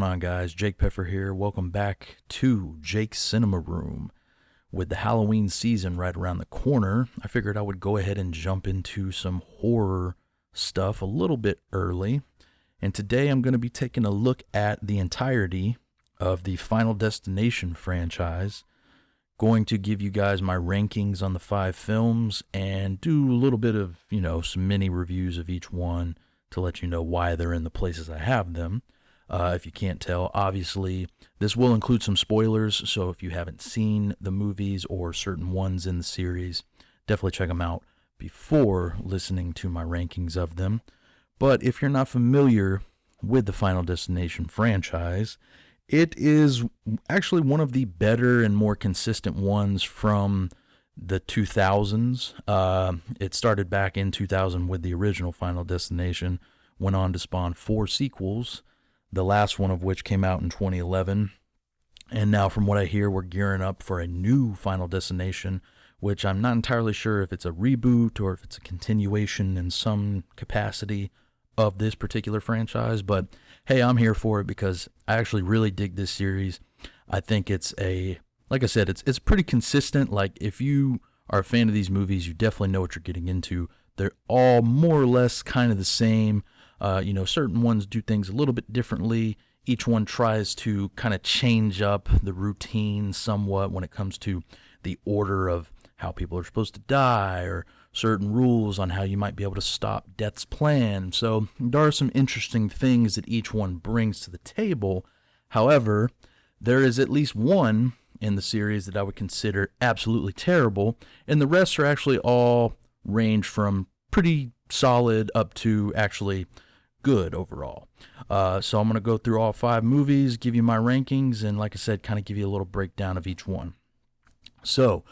going on, guys? Jake Peffer here. Welcome back to Jake's Cinema Room. With the Halloween season right around the corner, I figured I would go ahead and jump into some horror stuff a little bit early. And today I'm going to be taking a look at the entirety of the Final Destination franchise. Going to give you guys my rankings on the 5 films and do a little bit of, some mini reviews of each one to let you know why they're in the places I have them. If you can't tell, obviously, this will include some spoilers, so if you haven't seen the movies or certain ones in the series, definitely check them out before listening to my rankings of them. But if you're not familiar with the Final Destination franchise, it is actually one of the better and more consistent ones from the 2000s. It started back in 2000 with the original Final Destination, went on to spawn 4 sequels, the last one of which came out in 2011. And now, from what I hear, we're gearing up for a new Final Destination, which I'm not entirely sure if it's a reboot or if it's a continuation in some capacity of this particular franchise. But hey, I'm here for it because I actually really dig this series. I think it's like I said, it's pretty consistent. Like, if you are a fan of these movies, you definitely know what you're getting into. They're all more or less kind of the same. Certain ones do things a little bit differently. Each one tries to kind of change up the routine somewhat when it comes to the order of how people are supposed to die or certain rules on how you might be able to stop death's plan. So there are some interesting things that each one brings to the table. However, there is at least one in the series that I would consider absolutely terrible, and the rest are actually all range from pretty solid up to actually good overall. So I'm going to go through all 5 movies, give you my rankings, and like I said, kind of give you a little breakdown of each one. So,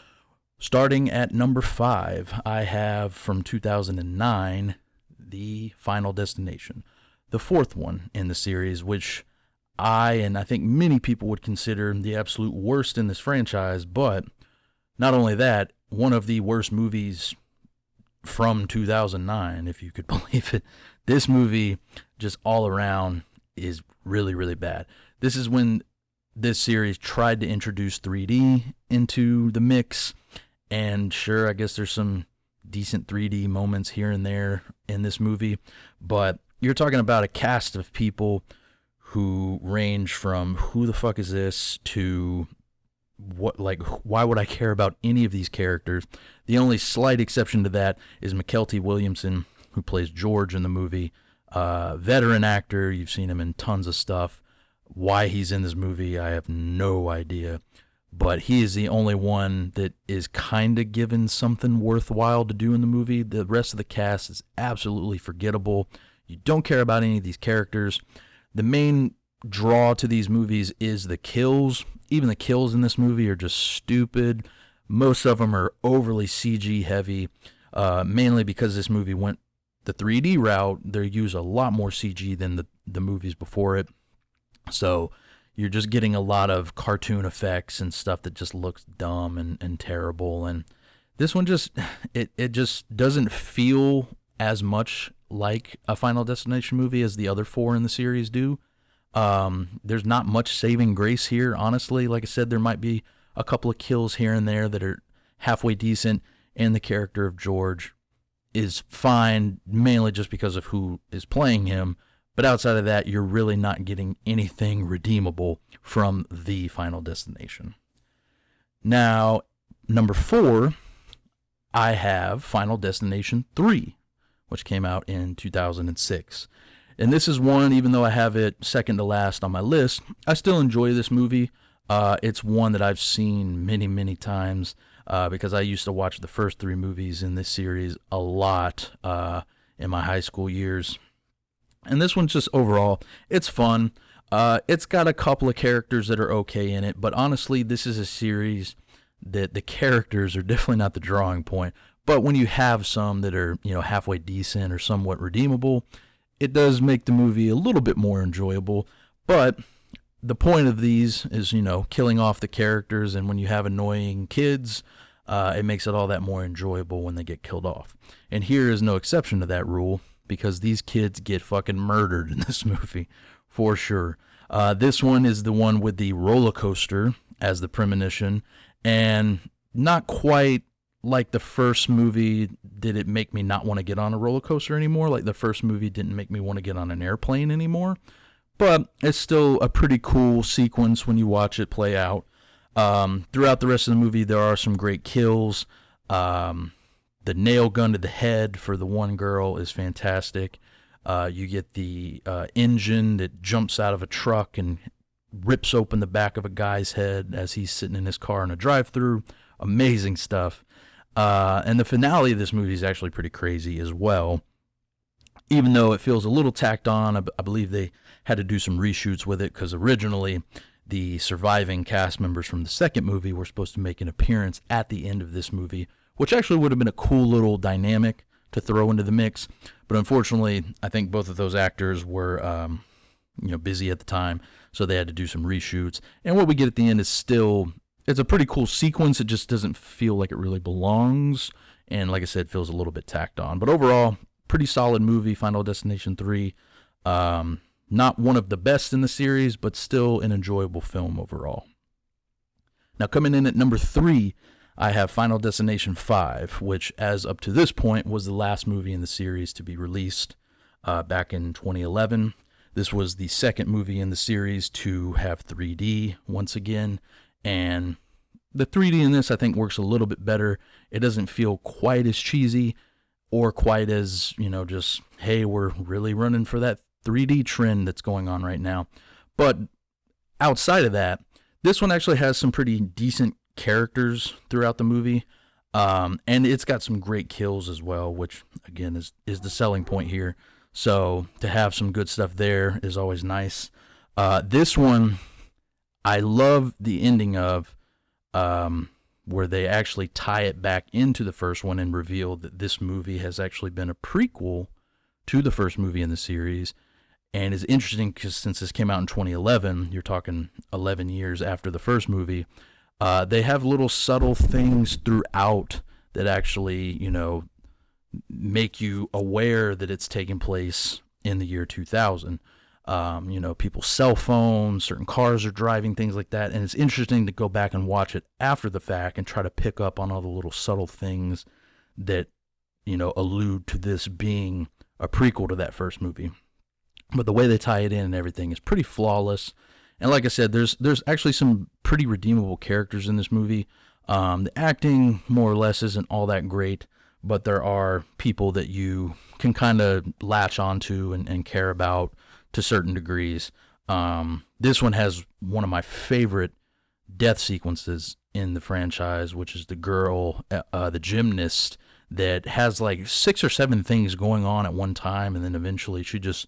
starting at number 5, I have from 2009, The Final Destination, the 4th one in the series, which I think many people would consider the absolute worst in this franchise, but not only that, one of the worst movies from 2009, if you could believe it. This movie, just all around, is really, really bad. This is when this series tried to introduce 3D into the mix, and sure, I guess there's some decent 3D moments here and there in this movie, but you're talking about a cast of people who range from who the fuck is this to why would I care about any of these characters? The only slight exception to that is McKelty Williamson, who plays George in the movie. Veteran actor, you've seen him in tons of stuff. Why he's in this movie, I have no idea. But he is the only one that is kind of given something worthwhile to do in the movie. The rest of the cast is absolutely forgettable. You don't care about any of these characters. The main draw to these movies is the kills. Even the kills in this movie are just stupid. Most of them are overly CG heavy, mainly because this movie went the 3D route. They use a lot more CG than the movies before it. So you're just getting a lot of cartoon effects and stuff that just looks dumb and terrible. And this one it just doesn't feel as much like a Final Destination movie as the other 4 in the series do. There's not much saving grace here, honestly. Like I said, there might be a couple of kills here and there that are halfway decent, and the character of George is fine, mainly just because of who is playing him. But outside of that, you're really not getting anything redeemable from the Final Destination. Now, number 4, I have Final Destination 3, which came out in 2006. And this is one, even though I have it second to last on my list, I still enjoy this movie. It's one that I've seen many, many times because I used to watch the first 3 movies in this series a lot in my high school years. And this one's just overall, it's fun. It's got a couple of characters that are okay in it, but honestly, this is a series that the characters are definitely not the drawing point. But when you have some that are, halfway decent or somewhat redeemable, it does make the movie a little bit more enjoyable. But the point of these is, killing off the characters, and when you have annoying kids, it makes it all that more enjoyable when they get killed off. And here is no exception to that rule, because these kids get fucking murdered in this movie, for sure. This one is the one with the roller coaster as the premonition, and not quite like the first movie did it make me not want to get on a roller coaster anymore. Like the first movie didn't make me want to get on an airplane anymore. But it's still a pretty cool sequence when you watch it play out. Throughout the rest of the movie, there are some great kills. The nail gun to the head for the one girl is fantastic. You get the engine that jumps out of a truck and rips open the back of a guy's head as he's sitting in his car in a drive-thru. Amazing stuff. And the finale of this movie is actually pretty crazy as well. Even though it feels a little tacked on, I believe they had to do some reshoots with it because originally the surviving cast members from the second movie were supposed to make an appearance at the end of this movie, which actually would have been a cool little dynamic to throw into the mix. But unfortunately, I think both of those actors were busy at the time, so they had to do some reshoots. And what we get at the end is still, it's a pretty cool sequence. It just doesn't feel like it really belongs. And like I said, it feels a little bit tacked on. But overall, pretty solid movie, Final Destination 3. Not one of the best in the series, but still an enjoyable film overall. Now coming in at number 3, I have Final Destination 5, which as up to this point was the last movie in the series to be released back in 2011. This was the second movie in the series to have 3D once again, and the 3D in this I think works a little bit better. It doesn't feel quite as cheesy or quite as, just, hey, we're really running for that 3D trend that's going on right now. But outside of that, this one actually has some pretty decent characters throughout the movie. And it's got some great kills as well, which, again, is the selling point here. So to have some good stuff there is always nice. This one, I love the ending of where they actually tie it back into the first one and reveal that this movie has actually been a prequel to the first movie in the series. And it's interesting because since this came out in 2011, you're talking 11 years after the first movie, they have little subtle things throughout that actually, make you aware that it's taking place in the year 2000. People's cell phones, certain cars are driving, things like that. And it's interesting to go back and watch it after the fact and try to pick up on all the little subtle things that, allude to this being a prequel to that first movie. But the way they tie it in and everything is pretty flawless. And like I said, there's actually some pretty redeemable characters in this movie. The acting, more or less, isn't all that great, but there are people that you can kind of latch onto and care about to certain degrees. This one has one of my favorite death sequences in the franchise, which is the girl, the gymnast, that has like 6 or 7 things going on at one time, and then eventually she just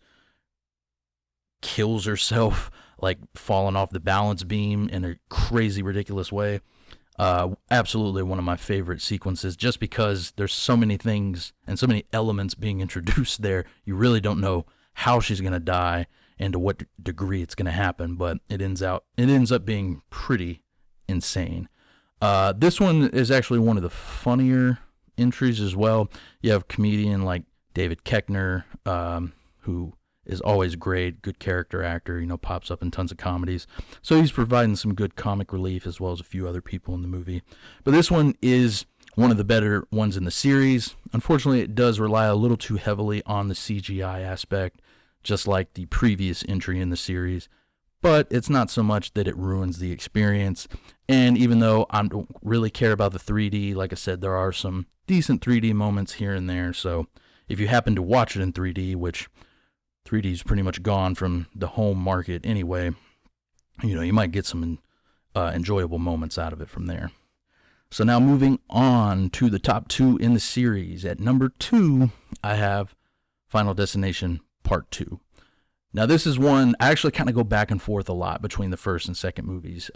kills herself, like falling off the balance beam in a crazy, ridiculous way. Absolutely one of my favorite sequences, just because there's so many things and so many elements being introduced there. You really don't know how she's going to die and to what degree it's going to happen, but it ends up being pretty insane. This one is actually one of the funnier entries as well. You have a comedian like David Koechner, who is always great, good character actor, pops up in tons of comedies. So he's providing some good comic relief as well as a few other people in the movie. But this one is one of the better ones in the series. Unfortunately, it does rely a little too heavily on the CGI aspect, just like the previous entry in the series. But it's not so much that it ruins the experience. And even though I don't really care about the 3D, like I said, there are some decent 3D moments here and there. So if you happen to watch it in 3D, which 3D is pretty much gone from the home market anyway, you might get some enjoyable moments out of it from there. So now moving on to the top 2 in the series. At number 2, I have Final Destination Part 2. Now this is one, I actually kind of go back and forth a lot between the first and second movies.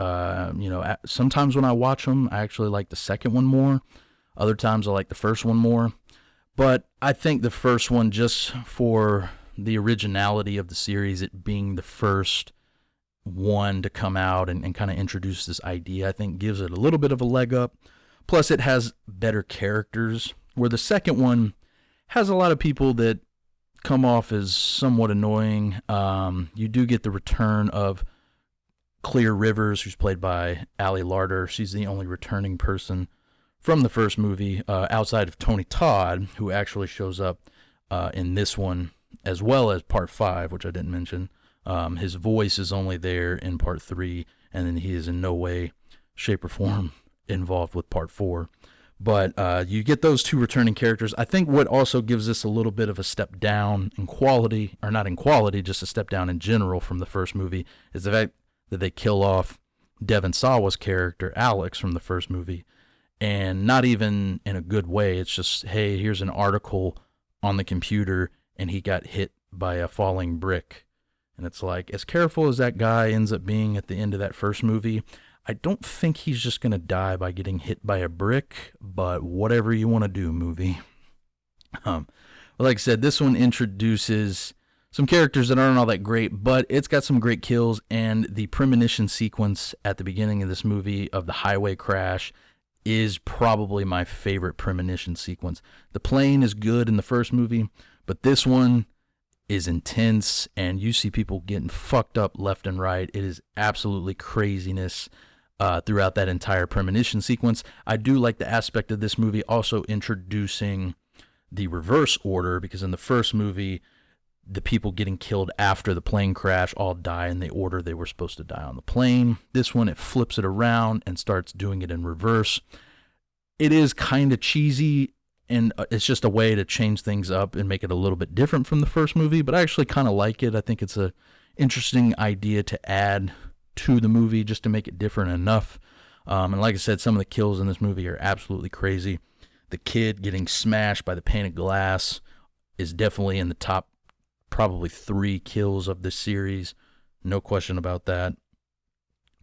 Sometimes when I watch them, I actually like the second one more. Other times I like the first one more. But I think the first one, just for the originality of the series, it being the first one to come out and kind of introduce this idea, I think gives it a little bit of a leg up. Plus it has better characters, where the second one has a lot of people that come off as somewhat annoying. You do get the return of Clear Rivers, who's played by Ali Larter. She's the only returning person from the first movie, outside of Tony Todd, who actually shows up in this one, as well as Part 5, which I didn't mention. His voice is only there in Part 3, and then he is in no way, shape, or form involved with Part 4. But you get those two returning characters. I think what also gives this a little bit of a step down in quality, or not in quality, just a step down in general from the first movie, is the fact that they kill off Devon Sawa's character, Alex, from the first movie. And not even in a good way. It's just, hey, here's an article on the computer, and he got hit by a falling brick. And it's like, as careful as that guy ends up being at the end of that first movie, I don't think he's just going to die by getting hit by a brick, but whatever you want to do, movie. Like I said, this one introduces some characters that aren't all that great, but it's got some great kills, and the premonition sequence at the beginning of this movie of the highway crash is probably my favorite premonition sequence. The plane is good in the first movie, but this one is intense, and you see people getting fucked up left and right. It is absolutely craziness throughout that entire premonition sequence. I do like the aspect of this movie also introducing the reverse order, because in the first movie, the people getting killed after the plane crash all die in the order they were supposed to die on the plane. This one, it flips it around and starts doing it in reverse. It is kind of cheesy, and it's just a way to change things up and make it a little bit different from the first movie, but I actually kind of like it. I think it's an interesting idea to add to the movie just to make it different enough. And like I said, some of the kills in this movie are absolutely crazy. The kid getting smashed by the pane of glass is definitely in the top probably 3 kills of this series. No question about that.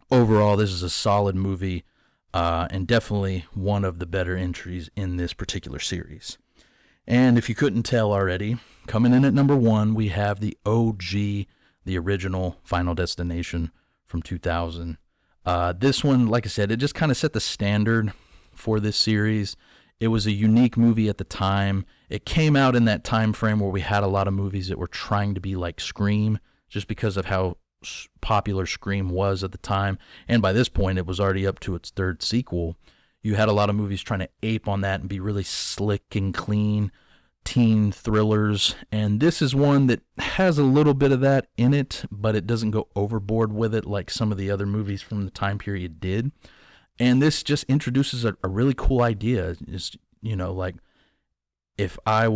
Overall, this is a solid movie, and definitely one of the better entries in this particular series. And if you couldn't tell already, coming in at number 1, we have the OG, the original Final Destination from 2000. This one, like I said, it just kind of set the standard for this series. It was a unique movie at the time. It came out in that time frame where we had a lot of movies that were trying to be like Scream, just because of how popular Scream was at the time. And by this point, it was already up to its 3rd sequel. You had a lot of movies trying to ape on that and be really slick and clean teen thrillers. And this is one that has a little bit of that in it, but it doesn't go overboard with it like some of the other movies from the time period did. And this just introduces a really cool idea. It's, you know, like if I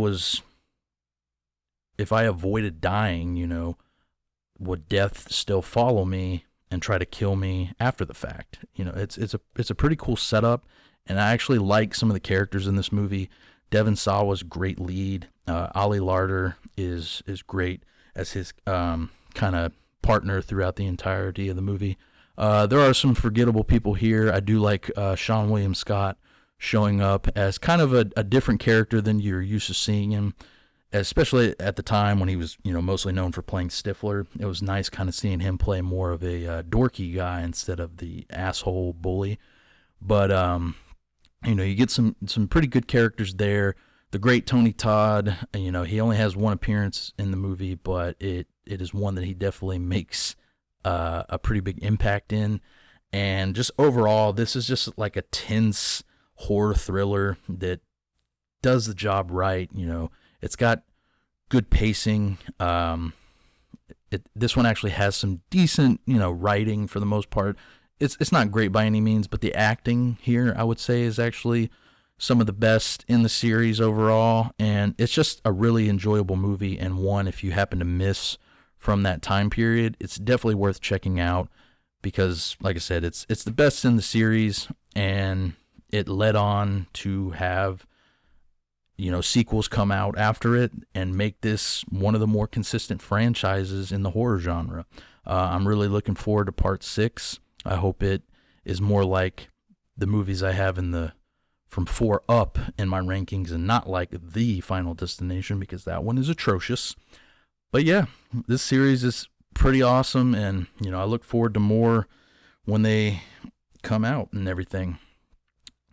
avoided dying, you know, would death still follow me and try to kill me after the fact? You know, it's a pretty cool setup, and I actually like some of the characters in this movie. Devon Sawa's great lead. Ali Larter is great as his kind of partner throughout the entirety of the movie. There are some forgettable people here. I do like Sean William Scott showing up as kind of a different character than you're used to seeing him, especially at the time when he was, you know, mostly known for playing Stifler. It was nice kind of seeing him play more of a dorky guy instead of the asshole bully. But, you know, you get some pretty good characters there. The great Tony Todd, you know, he only has one appearance in the movie, but it is one that he definitely makes a pretty big impact in. And just overall, this is just like a tense horror thriller that does the job right. You know, it's got good pacing. This one actually has some decent, you know, writing for the most part. It's not great by any means, but the acting here, I would say, is actually some of the best in the series overall. And it's just a really enjoyable movie, and one, if you happen to miss from that time period, it's definitely worth checking out, because, like I said, it's the best in the series, and it led on to have, you know, sequels come out after it and make this one of the more consistent franchises in the horror genre. I'm really looking forward to Part 6. I hope it is more like the movies I have from 4 up in my rankings, and not like the Final Destination, because that one is atrocious. But yeah, this series is pretty awesome, and, you know, I look forward to more when they come out and everything.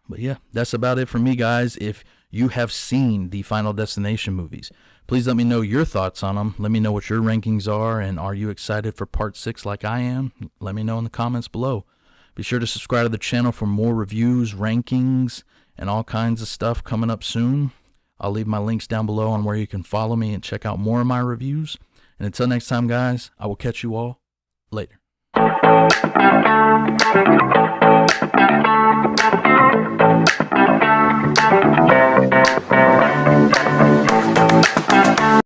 But yeah, that's about it for me, guys. If you have seen the Final Destination movies. Please let me know your thoughts on them. Let me know what your rankings are, and are you excited for part 6 like I am? Let me know in the comments below. Be sure to subscribe to the channel for more reviews, rankings, and all kinds of stuff coming up soon. I'll leave my links down below on where you can follow me and check out more of my reviews. And until next time, guys, I will catch you all later.